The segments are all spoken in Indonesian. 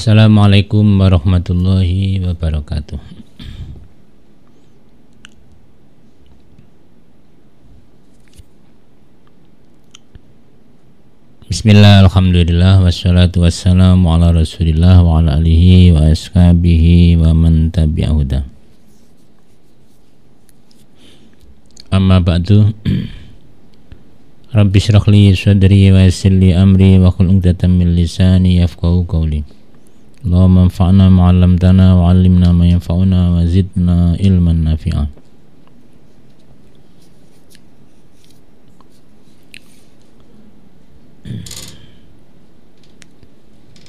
Assalamualaikum warahmatullahi wabarakatuh. Bismillah, alhamdulillah, wassalatu wassalamu ala rasulillah wa ala alihi wa ashabihi wa man tabi'ahuda. Amma ba'du. Rabbi syrah li sadri wa yassir li amri wa hlul 'uqdatam min lisani yafqahu qawli. Allahumma anfa'na ma 'allamtana wa 'allimna ma yanfa'una wa zidna ilman nafi'a.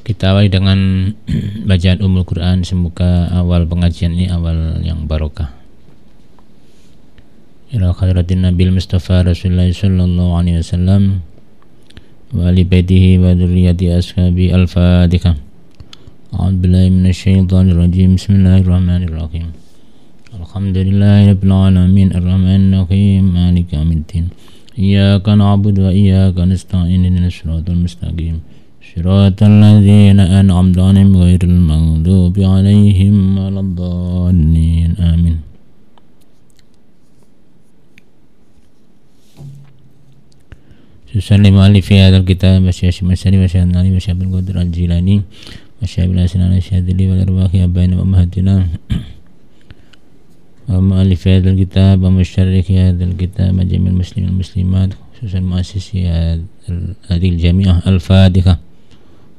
Kita awali dengan bacaan Ummul Quran. Semoga awal pengajian ini awal yang barokah. Ila khairatin Nabil Mustafa Rasulullah sallallahu alaihi wasallam wa ali baitihi wa dzurriyyati ashabi al-Fatihah. A'udzu billahi minasyaitonir rajim. Bismillahirrahmanirrahim. Alhamdulillahirabbil alamin arrahmanir rahim maliki yaumiddin. Iyyaka na'budu wa iyyaka nasta'in ihdinas siratal mustaqim. Shiratal ladzina an'amta 'alaihim ghairil maghdubi 'alaihim waladdallin. Amin. Susan lima alif fi hadzal kitab masyaikh masyari wa syaikhani wa syaikhul qadir al-Jilani wa syaikhul hasan al-Syadili wal arwahi abaina wa ummahatina wa mu'allif hadzal kitab wa musyarrikh hadzal kitab majma'il muslimin muslimat khususan muassisi hadhil jami'ah al-Fatihah.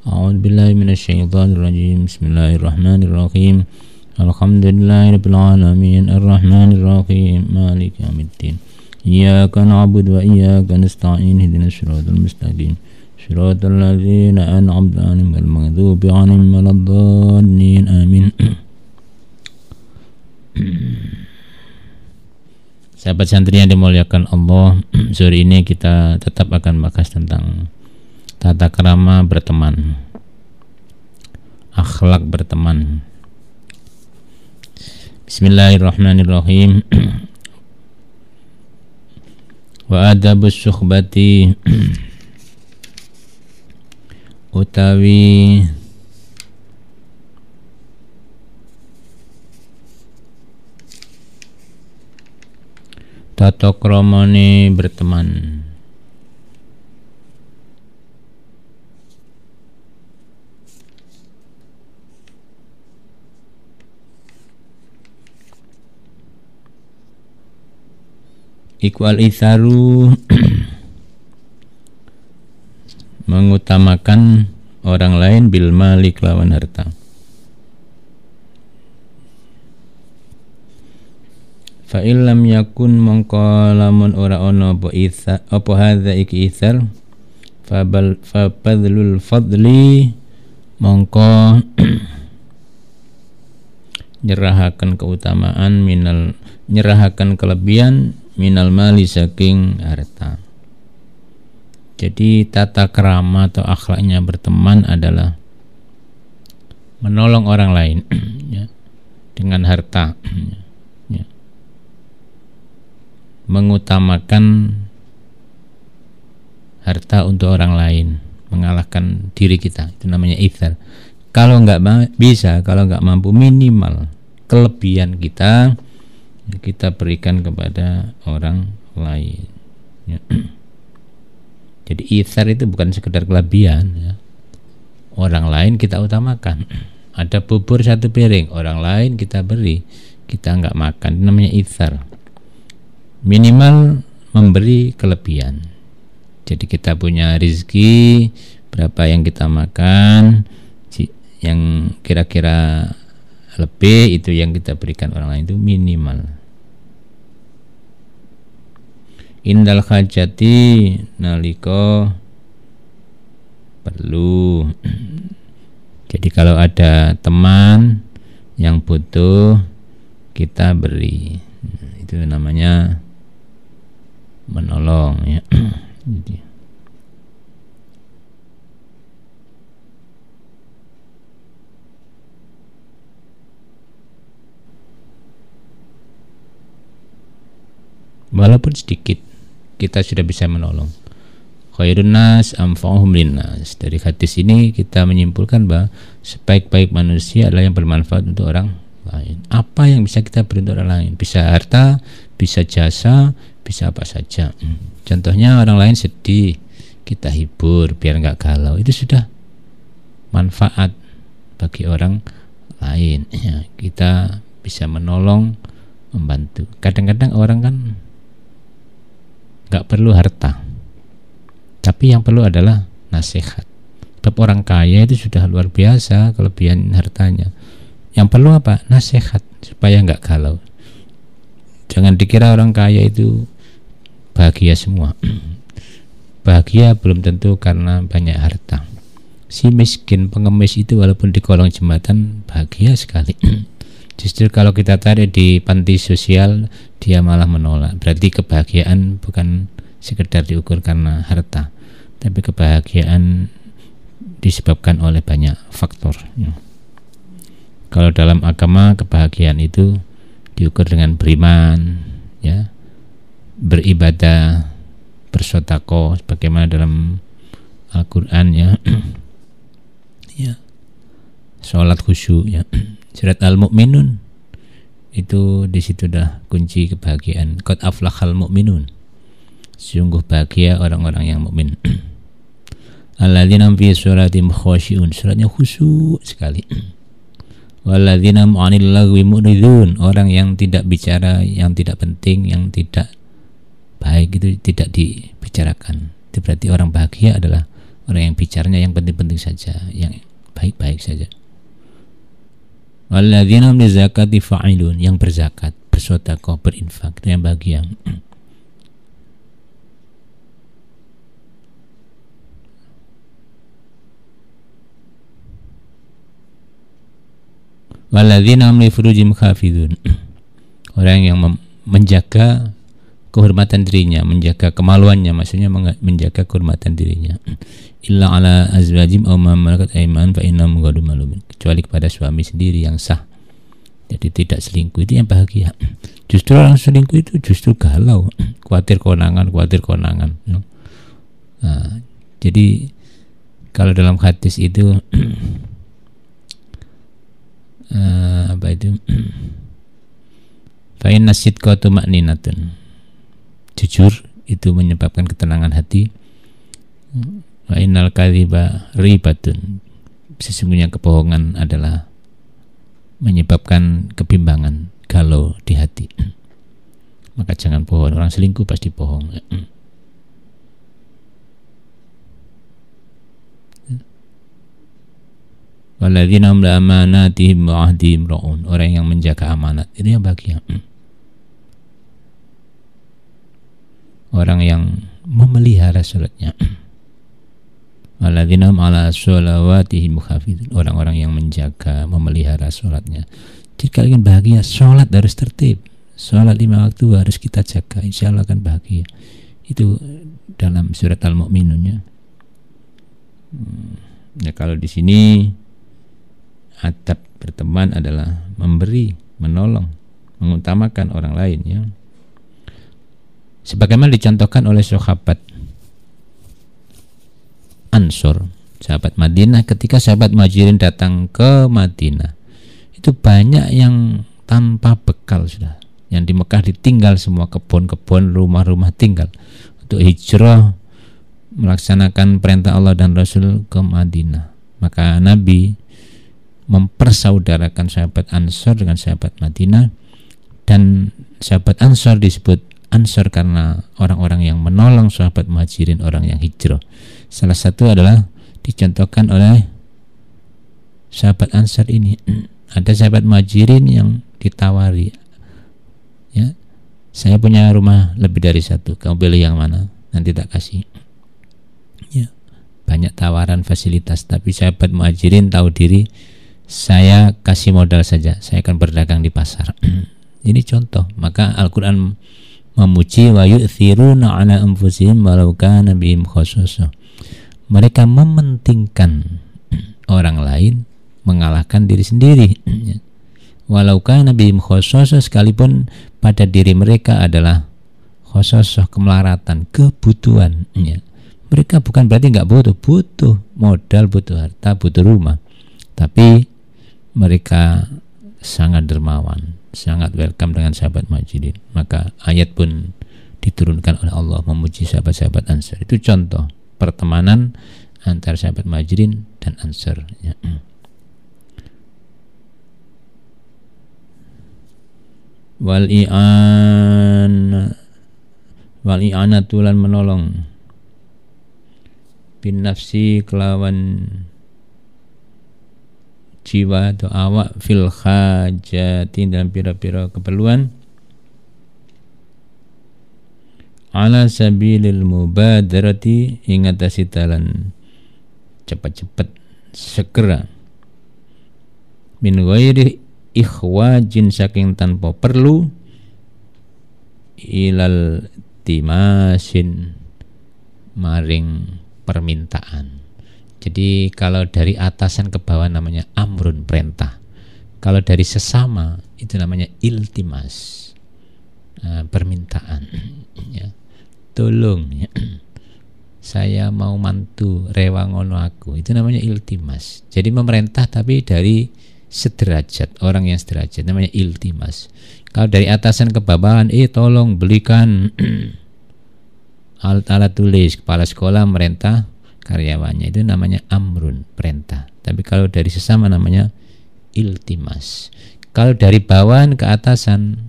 A'udzu billahi minasyaitonir rajim. Bismillahirrahmanirrahim. Alhamdulillahirabbil alamin arrahmanir rahim maliki yaumiddin. Iyyaka na'budu wa iyyaka nasta'in ihdinas siratal mustaqim. Shiratal ladzina an'amta 'alaihim ghairil maghdubi 'alaihim waladdallin. Amin. Sahabat santri yang dimuliakan Allah, sore ini kita tetap akan membahas tentang tata krama berteman, akhlak berteman. Bismillahirrahmanirrahim. Wa adabus suhbati utawi tata kramane berteman. Iku al-itharu mengutamakan orang lain bil malik lawan harta. Fa illam yakun mongko lamun ora ana apa hadza iki ithar fa badlul fadli mongko nyerahaken keutamaan nyerahaken kelebihan minal mali saking harta. Jadi tata krama atau akhlaknya berteman adalah menolong orang lain ya, dengan harta ya. Mengutamakan harta untuk orang lain, mengalahkan diri kita, itu namanya ithar. Kalau nggak bisa, kalau nggak mampu, minimal kelebihan kita berikan kepada orang lain ya. Jadi ithar itu bukan sekedar kelebihan ya. Orang lain kita utamakan. Ada bubur satu piring, orang lain kita beri, kita nggak makan, itu namanya ithar. Minimal memberi kelebihan. Jadi kita punya rezeki, berapa yang kita makan, yang kira-kira lebih itu yang kita berikan orang lain, itu minimal. Indal hajati naliko perlu. Jadi kalau ada teman yang butuh, kita beri. Itu namanya menolong ya. Jadi walaupun sedikit kita sudah bisa menolong. khairun nas anfa'uhum linnas. Dari hadis ini kita menyimpulkan bahwa sebaik-baik manusia adalah yang bermanfaat untuk orang lain. Apa yang bisa kita beri untuk orang lain? Bisa harta, bisa jasa, bisa apa saja. Contohnya orang lain sedih, kita hibur biar nggak galau, itu sudah manfaat bagi orang lain. Ya, kita bisa menolong, membantu. Kadang-kadang orang kan nggak perlu harta, tapi yang perlu adalah nasihat. Sebab orang kaya itu sudah luar biasa kelebihan hartanya. Yang perlu apa? Nasihat supaya nggak galau. Jangan dikira orang kaya itu bahagia semua. Bahagia belum tentu karena banyak harta. Si miskin pengemis itu walaupun di kolong jembatan bahagia sekali. Justru kalau kita tarik di panti sosial, dia malah menolak. Berarti kebahagiaan bukan sekedar diukur karena harta, tapi kebahagiaan disebabkan oleh banyak faktor. Kalau dalam agama kebahagiaan itu diukur dengan beriman, ya, beribadah, bersedekah sebagaimana dalam Al-Qur'an, ya. Ya. Salat khusyuk, ya. Surat Al-Mu'minun itu di situ dah kunci kebahagiaan. Qad aflahal mu'minun. Sungguh bahagia orang-orang yang mukmin. Alladzina fi sholatim khashi'un. Suratnya khusyuk sekali. Walladzina 'anil lagwi mu'ridun. Orang yang tidak bicara yang tidak penting, yang tidak baik itu tidak dibicarakan. Itu berarti orang bahagia adalah orang yang bicaranya yang penting-penting saja, yang baik-baik saja. Walladzina hum lizakati fa'ilun. Yang berzakat, bersedekah, berinfak, itu yang bahagia. Walladzina hum li furujihim hafizun. Orang yang menjaga kehormatan dirinya, menjaga kemaluannya, maksudnya menjaga kehormatan dirinya. Illa ala azwajim aw ma malakat ayman fa innahum ghairu malumin. Kecuali kepada suami sendiri yang sah. Jadi tidak selingkuh, itu yang bahagia. Justru orang selingkuh itu justru galau, khawatir konangan. Nah, jadi kalau dalam hadis itu apa itu? Fa inna sidqa tuma'ninatun. Jujur itu menyebabkan ketenangan hati. Wa innal kadhiba ribatun. Sesungguhnya kebohongan adalah menyebabkan kebimbangan, galau di hati. Maka jangan bohong. Orang selingkuh pasti bohong. Walladzina hum li amanatihim wa 'ahdihim ra'un. Orang yang menjaga amanat itu yang bahagia. Orang yang memelihara salatnya. Walladzina hum 'ala sholawatihim muhafizun. Orang-orang yang menjaga, memelihara salatnya. Jadi kalau ingin bahagia, salat harus tertib. Salat 5 waktu harus kita jaga, insyaallah akan bahagia. Itu dalam surat Al-Mu'minun, ya. Ya, kalau di sini adab berteman adalah memberi, menolong, mengutamakan orang lain, ya. Sebagaimana dicontohkan oleh sahabat Ansor, sahabat Madinah, ketika sahabat Muhajirin datang ke Madinah, itu banyak yang tanpa bekal sudah. Yang di Mekah ditinggal semua, kebun-kebun, rumah-rumah tinggal untuk hijrah melaksanakan perintah Allah dan Rasul ke Madinah. Maka Nabi mempersaudarakan sahabat Ansor dengan sahabat Madinah, dan sahabat Ansor disebut Ansor karena orang-orang yang menolong sahabat Muhajirin, orang yang hijrah. Salah satu adalah dicontohkan oleh sahabat Ansor ini. Ada sahabat Muhajirin yang ditawari, ya, saya punya rumah lebih dari satu, kamu pilih yang mana, nanti tak kasih. Ya, banyak tawaran fasilitas, tapi sahabat Muhajirin tahu diri, saya kasih modal saja, saya akan berdagang di pasar. Ini contoh. Maka Al-Quran memuji wa yu'thiruna ala anfusihim walau kana bihim khassasah. Mereka mementingkan orang lain mengalahkan diri sendiri. Walau kana bihim khassasah, sekalipun pada diri mereka adalah khassasah, kemelaratan, kebutuhan. Mereka bukan berarti nggak butuh modal, butuh harta, butuh rumah, tapi mereka sangat dermawan, sangat welcome dengan sahabat Muhajirin. Maka ayat pun diturunkan oleh Allah memuji sahabat-sahabat Ansar. Itu contoh pertemanan antara sahabat Muhajirin dan Ansar, ya. Wal i'anatu lan menolong bin nafsi kelawan jiwa atau awak fil hajati dalam pira-pira keperluan ala sabilil mubadarati ing atase dalan cepat-cepat segera min ghairi ikhwajin saking tanpa perlu ilal timasin maring permintaan. Jadi kalau dari atasan ke bawah namanya amrun, perintah. Kalau dari sesama itu namanya iltimas, permintaan, ya. Tolong, ya. Saya mau mantu rewangono aku, itu namanya iltimas. Jadi memerintah tapi dari sederajat, orang yang sederajat, namanya iltimas. Kalau dari atasan ke bawahan, tolong belikan alat-alat tulis, kepala sekolah merintah karyawannya, itu namanya amrun, perintah. Tapi kalau dari sesama namanya iltimas. Kalau dari bawahan ke atasan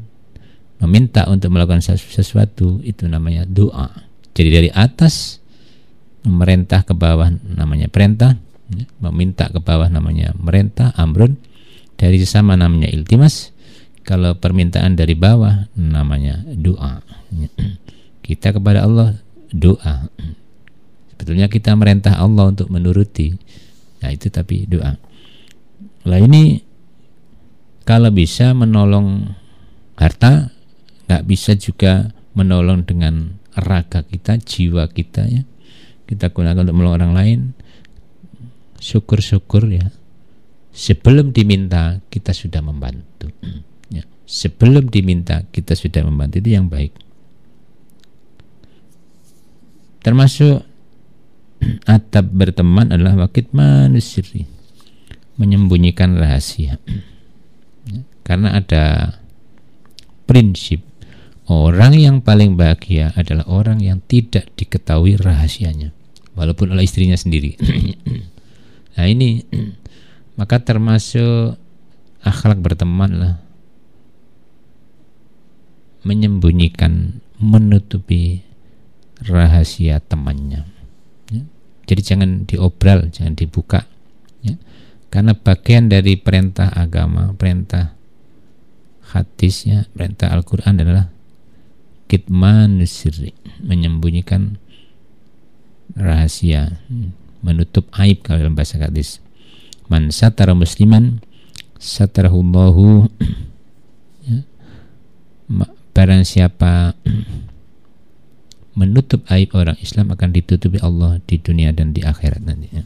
meminta untuk melakukan sesuatu, itu namanya doa. Jadi dari atas memerintah ke bawah namanya perintah, meminta ke bawah namanya merintah, amrun. Dari sesama namanya iltimas. Kalau permintaan dari bawah namanya doa. Kita kepada Allah doa. Sebetulnya kita merintah Allah untuk menuruti. Nah itu tapi doa. Lah ini kalau bisa menolong harta, nggak bisa juga menolong dengan raga kita, jiwa kita, ya. Kita gunakan untuk menolong orang lain. Syukur-syukur, ya. Sebelum diminta kita sudah membantu, ya. Sebelum diminta kita sudah membantu, itu yang baik. Termasuk adab berteman adalah wakit manusiri, menyembunyikan rahasia, ya. Karena ada prinsip orang yang paling bahagia adalah orang yang tidak diketahui rahasianya, walaupun oleh istrinya sendiri. Nah ini maka termasuk akhlak berteman lah menyembunyikan, menutupi rahasia temannya, ya. Jadi jangan diobral, jangan dibuka, ya. Karena bagian dari perintah agama, perintah hadisnya, perintah Al-Quran adalah kitman sirri, menyembunyikan rahasia, menutup aib kalau dalam bahasa hadis. Man satara musliman satarahullahu, ya. Barang siapa menutup aib orang Islam akan ditutupi Allah di dunia dan di akhirat nanti, ya.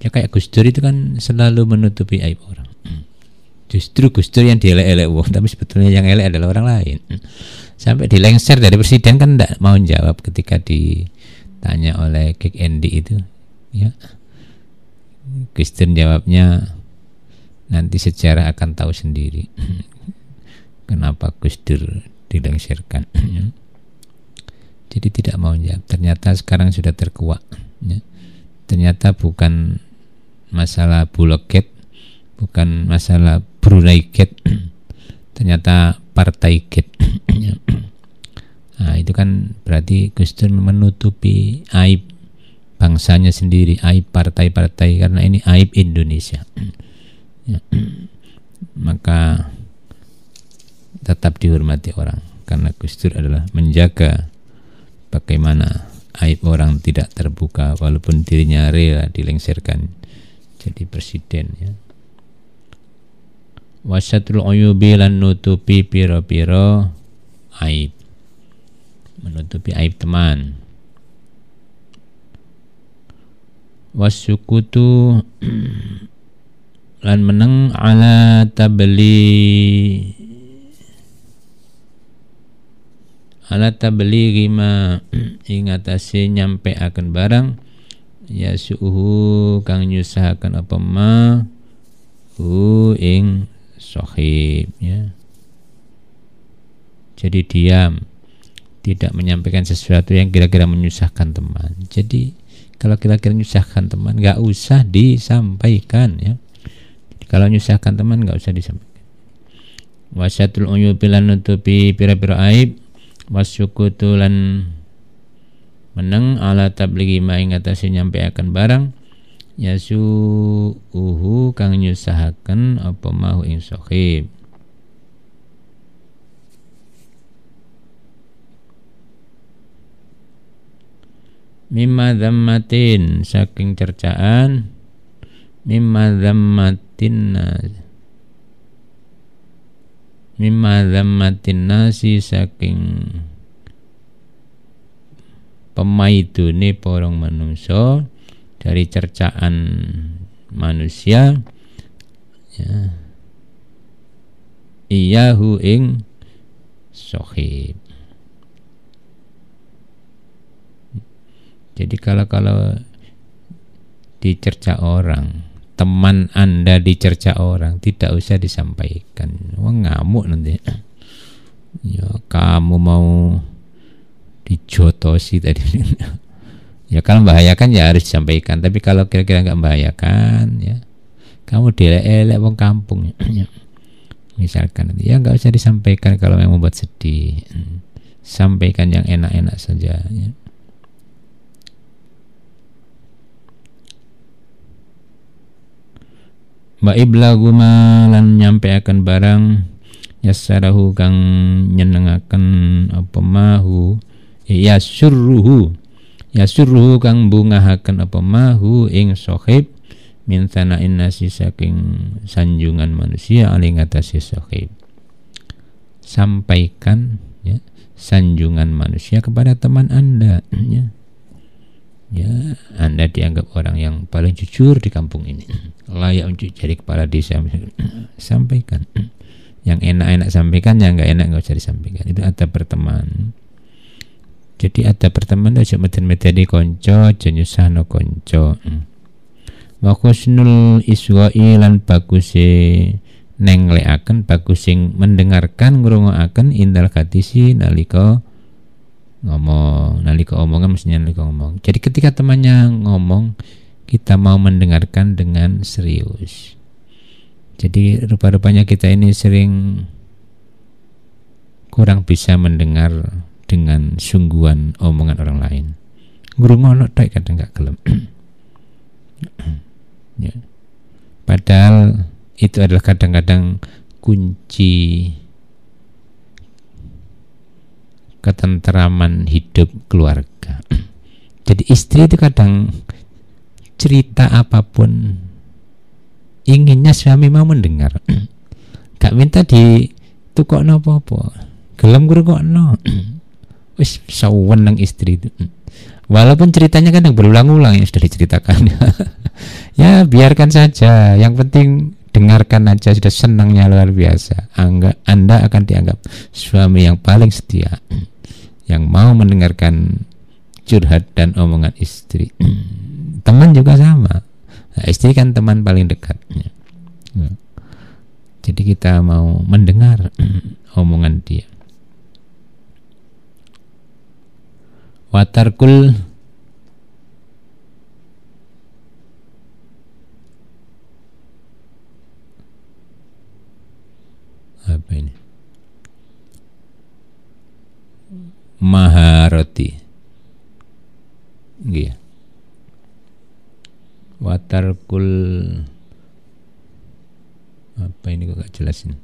Ya kayak Gus Dur itu kan selalu menutupi aib orang. Justru Gus Dur yang dielek-elek, tapi sebetulnya yang elek adalah orang lain. Sampai dilengser dari presiden kan tidak mau jawab ketika ditanya oleh Kik Endi itu, ya. Gus Dur jawabnya, nanti sejarah akan tahu sendiri kenapa Gus Dur dilengserkan, ya. Jadi tidak mau jawab. Ternyata sekarang sudah terkuak, ya. Ternyata bukan masalah Bulog Gate, bukan masalah Brunei Gate, ternyata Partai Gate. Nah itu kan berarti Gus Dur menutupi aib bangsanya sendiri, aib partai-partai, karena ini aib Indonesia, ya. Maka tetap dihormati orang, karena Gus Dur adalah menjaga bagaimana aib orang tidak terbuka walaupun dirinya rela dilengserkan jadi presiden, ya. Wasatul uyubi lan nutupi piro-piro aib, menutupi aib teman. Wasukutu lan meneng ala tabli ala tablighi ma ing atase nyampe akan barang ya suhu kang nyusahaken apa ma hu ing sohib ya. Jadi diam, tidak menyampaikan sesuatu yang kira-kira menyusahkan teman. Jadi kalau kira-kira menyusahkan teman nggak usah disampaikan ya. Kalau menyusahkan teman nggak usah disampaikan. Wasyatul uyubi lan nutupi pira-pira aib, wasyukutu lan meneng ala tablighi ma ing atase nyampe akan barang yasu'uhu kang nyusahaken apa mahu ing sohib. Mimma dzammatin saking cercaan, mimma dzammatin nasi saking pemaidune porong manungsa, dari cercaan manusia ya, iyahu ing sohib. Jadi kalau dicerca orang, teman Anda dicerca orang, tidak usah disampaikan. Wah, ngamuk nanti. Ya, kamu mau dijotosi tadi. Ya kalau membahayakan ya harus disampaikan. Tapi kalau kira-kira nggak membahayakan, ya kamu dilek-elek wong kampung. Ya. Misalkan nanti, ya nggak usah disampaikan kalau yang membuat sedih. Sampaikan yang enak-enak saja. Ya. Wa iblagu lan nyampe akan barang yassarahu kang nyenengaken apa mahu yasurruhu kang bungahaken apa mahu ing sohib min sana'in nasi saking sanjungan manusia ali ngatasi sohib. Sampaikan ya sanjungan manusia kepada teman Anda ya. Ya, Anda dianggap orang yang paling jujur di kampung ini, layak untuk jadi kepala desa. Sampaikan yang enak-enak, sampaikan, yang nggak enak nggak usah disampaikan. Itu adab berteman. Jadi adab berteman itu meden-medeni konco, jenyusano konco. Wa husnul iswa'i lan baguse nengleaken, bagus sing mendengarkan, ngrungokaken indal hadisi nalika ngomong, nalika omongan mestinya nalika ngomong. Jadi ketika temannya ngomong, kita mau mendengarkan dengan serius. Jadi rupa-rupanya kita ini sering kurang bisa mendengar dengan sungguhan omongan orang lain. Ngrungono tok kadang gak gelem. Ya. Padahal itu adalah kadang-kadang kunci ketenteraman hidup keluarga. Jadi istri itu kadang cerita apapun inginnya suami mau mendengar. Gak minta ditukokno apa-apa. Gelem ngrungokno. Wis saweneng istri itu. Walaupun ceritanya kadang berulang-ulang yang sudah diceritakan. Ya biarkan saja. Yang penting dengarkan aja, sudah senangnya luar biasa. Anda akan dianggap suami yang paling setia, yang mau mendengarkan curhat dan omongan istri. Teman juga sama. Nah, istri kan teman paling dekat. Jadi kita mau mendengar omongan dia. Watarkul apa ini? Maharati. Nggih. Watarkul apa ini kok gak jelas ini?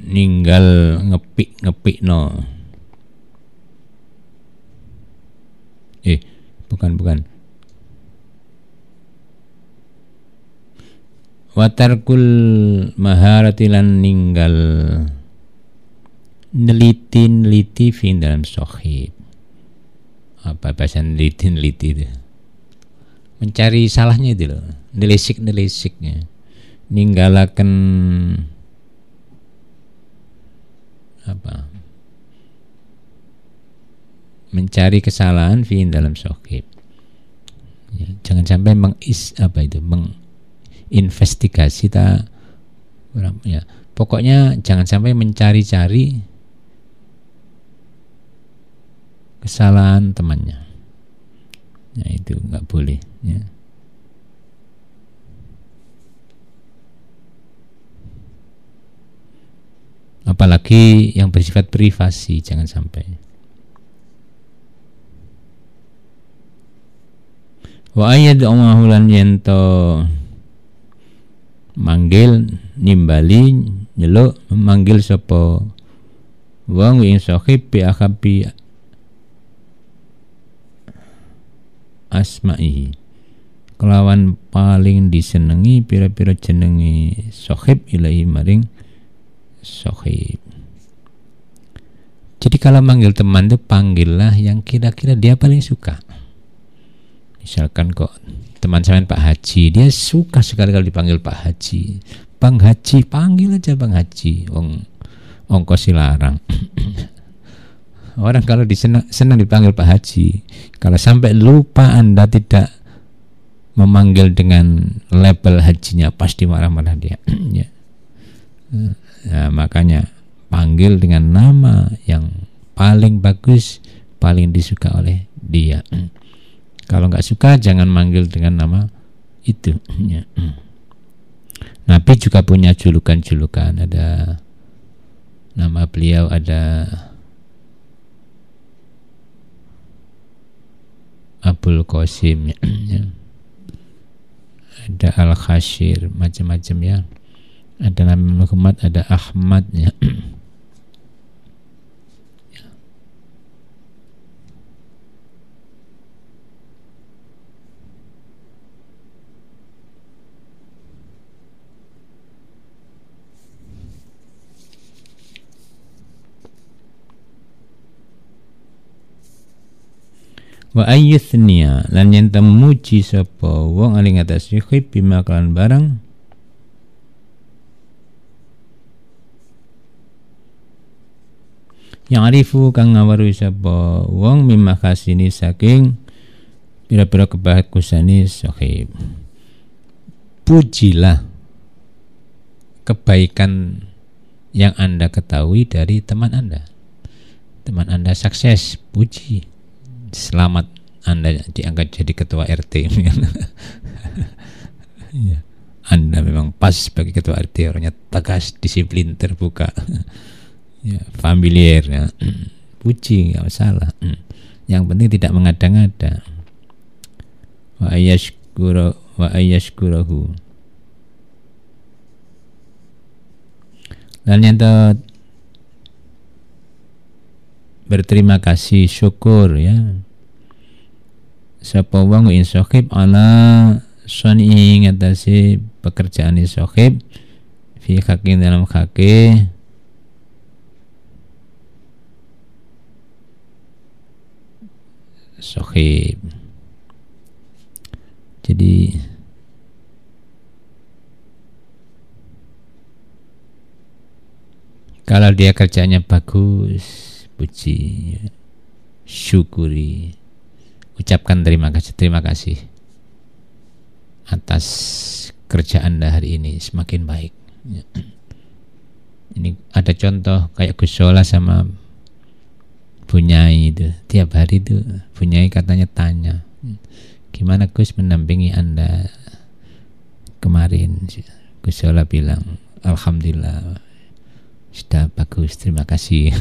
Ninggal ngepik no. Bukan. Watarkul maharati lan ninggal neliti fi dalam sohib. Apa bahasa neliti itu? mencari salahnya itu loh, nelisik-nelisiknya, ninggalaken apa, mencari kesalahan fi dalam sohib. Ya, jangan sampai menginvestigasi ya. Pokoknya jangan sampai mencari-cari kesalahan temannya. Ya, itu nggak boleh. Ya. Apalagi yang bersifat privasi, jangan sampai. Wa ayyad'uhu lan yento manggil, nimbali, nyeluk, memanggil sapa wong ing sahib bi akhabi asma'ihi, kelawan paling disenengi pira-pira jenenge sahib ilahi maring sahib. Jadi kalau manggil teman itu panggillah yang kira-kira dia paling suka. Misalkan kok teman saya Pak Haji, dia suka sekali kalau dipanggil Pak Haji. Bang Haji, panggil aja Bang Haji. Ongkos dilarang. Orang kalau senang dipanggil Pak Haji, kalau sampai lupa Anda tidak memanggil dengan label hajinya, pasti marah-marah dia. Ya. Nah, makanya panggil dengan nama yang paling bagus, paling disuka oleh dia. Kalau nggak suka, jangan manggil dengan nama itu. Ya. Nabi juga punya julukan-julukan. Ada nama beliau, ada Abul Qasim, ya. Ada Al-Khashir, macam-macam ya. Ada nama Muhammad, ada Ahmad, ya. Wa ayyuthniya lan yen temuji sapa wong aling atas yukhib bima kalan barang yang arifu kang ngawaru sapa wong mimma kasini saking pira-pira kebagusan sahib. Pujilah kebaikan yang Anda ketahui dari teman Anda. Teman Anda sukses, puji. Selamat Anda diangkat jadi ketua RT. Ya. Anda memang pas sebagai ketua RT, orangnya tegas, disiplin, terbuka, ya, familiar, ya. Puji, nggak masalah. Yang penting tidak mengada-ngada. Wa ayyashkurahu. Dan yang berterima kasih, syukur, ya. Sapa wong in sahib ala sani ngatasi pekerjaan sahib fi hakin dalam hake sahib. Jadi kalau dia kerjanya bagus, puji, syukuri, ucapkan terima kasih atas kerja Anda hari ini semakin baik. Ini ada contoh kayak Gus Solah sama Bunyai itu, tiap hari itu Bunyai katanya tanya, gimana Gus mendampingi Anda kemarin? Gus Solah bilang, alhamdulillah sudah bagus, terima kasih.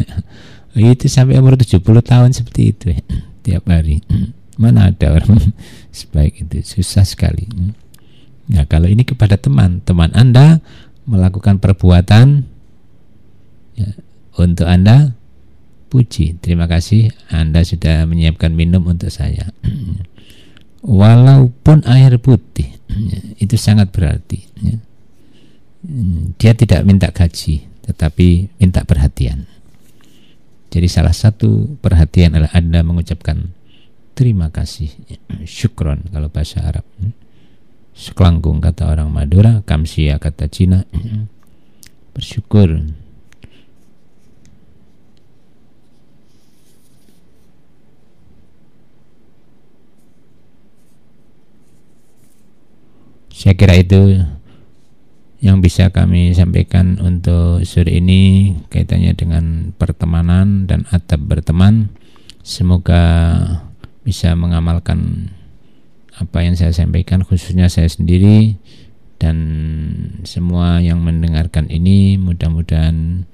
Itu sampai umur 70 tahun seperti itu ya, tiap hari. Mana ada orang sebaik itu, susah sekali. Nah, kalau ini kepada teman Anda melakukan perbuatan, ya, untuk Anda puji, terima kasih Anda sudah menyiapkan minum untuk saya. Walaupun air putih, ya, itu sangat berarti, ya. Dia tidak minta gaji, tetapi minta perhatian. Jadi salah satu perhatian adalah Anda mengucapkan terima kasih, syukron kalau bahasa Arab. Sekelangkung kata orang Madura, kamsia kata Cina, bersyukur. Saya kira itu yang bisa kami sampaikan untuk sore ini kaitannya dengan pertemanan dan adab berteman. Semoga bisa mengamalkan apa yang saya sampaikan, khususnya saya sendiri dan semua yang mendengarkan ini. Mudah-mudahan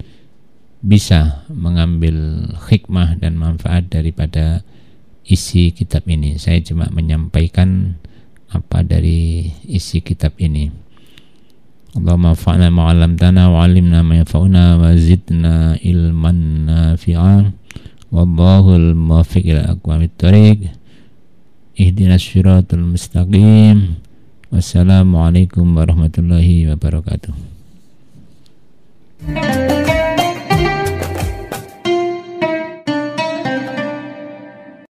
bisa mengambil hikmah dan manfaat daripada isi kitab ini. Saya cuma menyampaikan apa dari isi kitab ini. Allahumma fa'na ma'alamtana wa'alimna ma'yafa'una wa zidna ilman nafi'an wallahul muwaffiq ila aqwamit thoriq. Ihdinas siratal mustaqim. Wassalamualaikum warahmatullahi wabarakatuh.